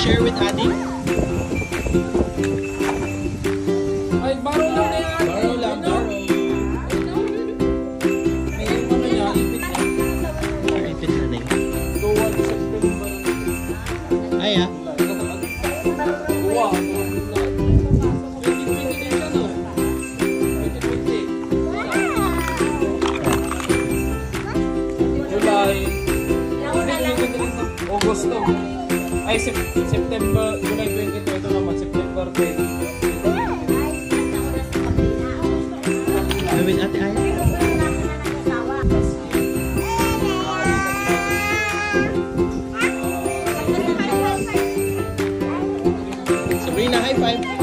share with Adi? Ay, baro lang na yan. Borrow lang, borrow. May ano niya, ipit na. Ipit na na yun. Duwa, September. Ay ah. Duwa. 2020 na yun, ano? 2020. July. August to. Ay, September, July 22. Ito naman, September 20. With Ate Aya? Sabrynna, high five!